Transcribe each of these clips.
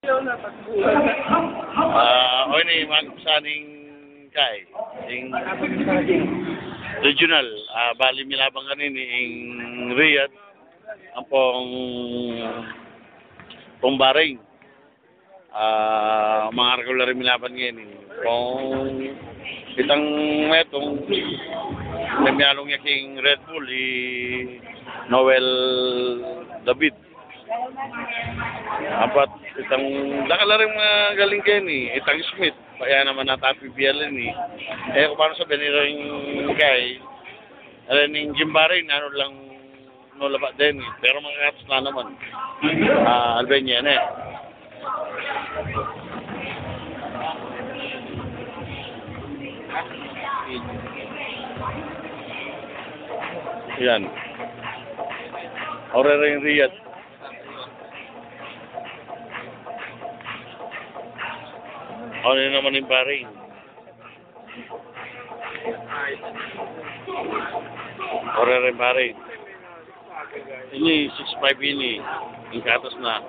O ini magsaning kay ing regional bali milabang kanini ing Riyadh ang pong Bahrain mga regular milaban ngayon kung itang metong namyalong yaking Red Bull Noel David apat itang lakalaring mga galing kayo itang Smith kaya naman natapi biyalan kung paano sabihin nila yung kay yung Jimbarin ano lang nulaba din pero mga katos na naman Albania yan Aurora yung Riyadh ano naman yung Bahrain Aurora yung Bahrain ini 6'5 ini yung katas na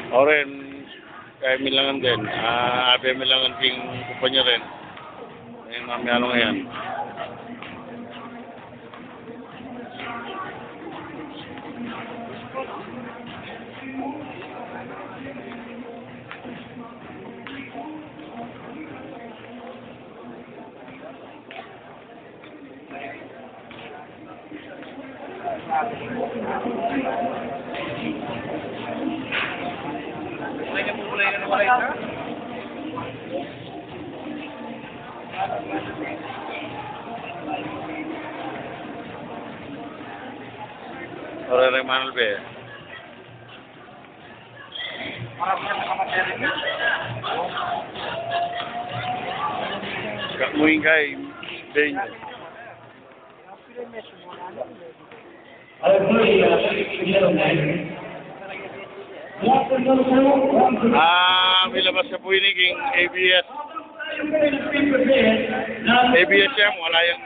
Oren kaya milangan din abe milangan king kumpanya rin yung mga ano ngayon Orang yang mana lebih? Kak muingkai ben. Milabas sa po ini king ABS. ABS yan, wala yung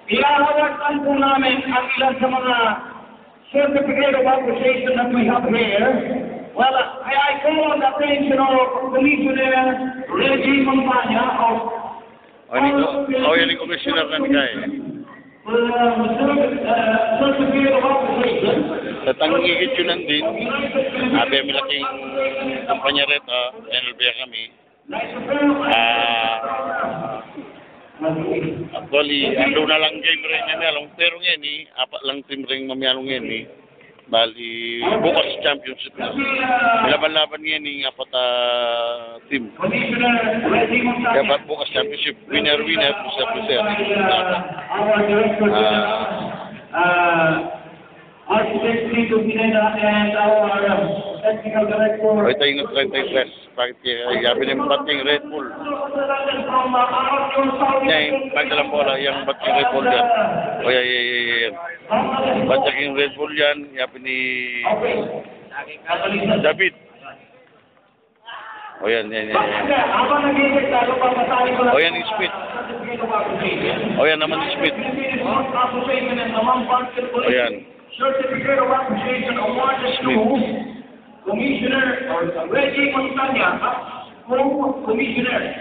Ilalawagtan po namin ang ilan sa mga certificate of appreciation that we have here. Well, I call on the attention of Commissioner Reggie Montana of yan yung commissioner ng kay. Certificate of appreciation. Sa tangigit yun din, abe malaking kampanya rito, NLB kami. Actually, ando na lang game rin yan along pero ngayon apat lang team ring mamyalong yan bali bukas championship na laban-laban ngayon apat team kaya bukas championship winner plus Architect Tito Pineda and our technical director. Ito yung 33. Bakit yabi ng bating Red Bull? Yan, pagdalang bola, yung bating Red Bull yan. O yan. Bating Red Bull yan, yabi ni David. O yan. O yan yung Smith. O yan naman yung Smith. O yan. Certificate of Appreciation awarded to Commissioner Reggie Montana, Commissioner.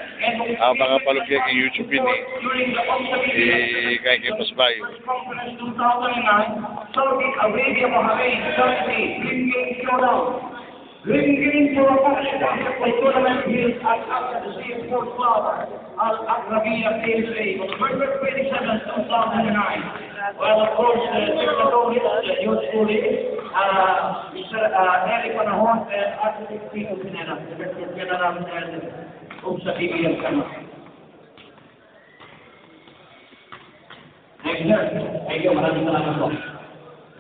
Baka palugyan yung YouTube yun kaya kayo Pasbayo. Conference 2009, Saudi Arabia, Bahrain, Turkey, Green Showdown. Green for a tournament here at the Sea Sports Club. Al-Arabiya PSA on November 27, 2009. Well, of course, Secretary usefully, Mr. Eric Panahon and Architect Tito Pineda, Director General of sa DBM Kama. Thank you, sir. Thank you. Maraming salamat po.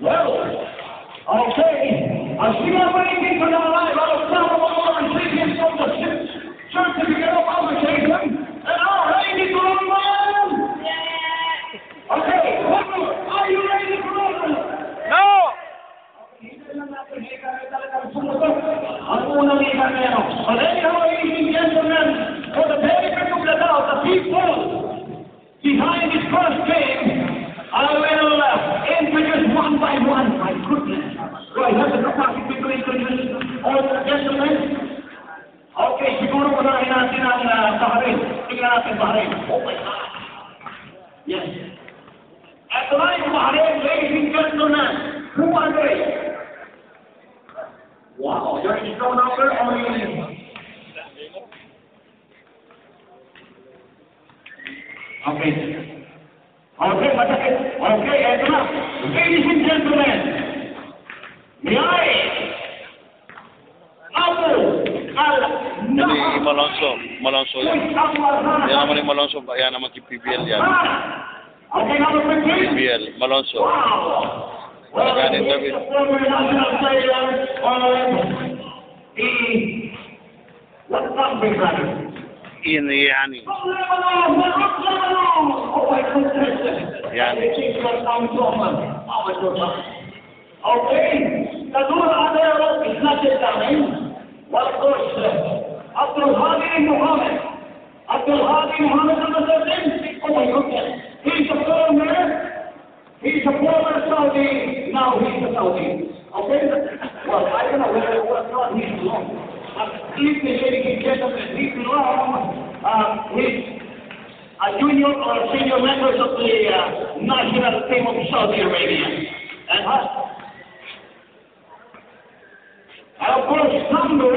Well, okay. As we are waiting for the arrival of some of our recipients from the certificate of obligation, and are ready to roll. Okay, are you ready to roll? No! Ang unang ikanero. But anyhow, ladies and gentlemen, for the benefit of the people behind this first game, I will introduce one by one. My goodness. Do I have the capacity to introduce all the gentlemen? Okay, siguro unahin natin ang Bahrain. Tingnan natin Bahrain. Oh my God. Yes. At the line of Bahrain, ladies and gentlemen, who are they? Wow, there is no number on the... Okay. Okay, masakit. Okay, eto na. Ladies and gentlemen, may I Abu Hindi, Malonzo yan. Yan naman yung Malonzo, yan naman si PBL yan. Okay, number 15. PBL, Malonzo. Well, Magaling David. former national player of the... What country, brother? Ian Yani. Oh, my goodness. Yan. Okay. Kadura Adero is not yet coming. Well, of course, Abdul Hadi Muhammad. Abdul Hadi Muhammad on the 13th. Oh, my goodness. He's a former Saudi. Now he's a Saudi. Okay? Well, I don't know whether or not he's wrong. If the ladies and gentlemen, he's wrong. He's a junior or senior members of the national team of Saudi Arabia. And of course, number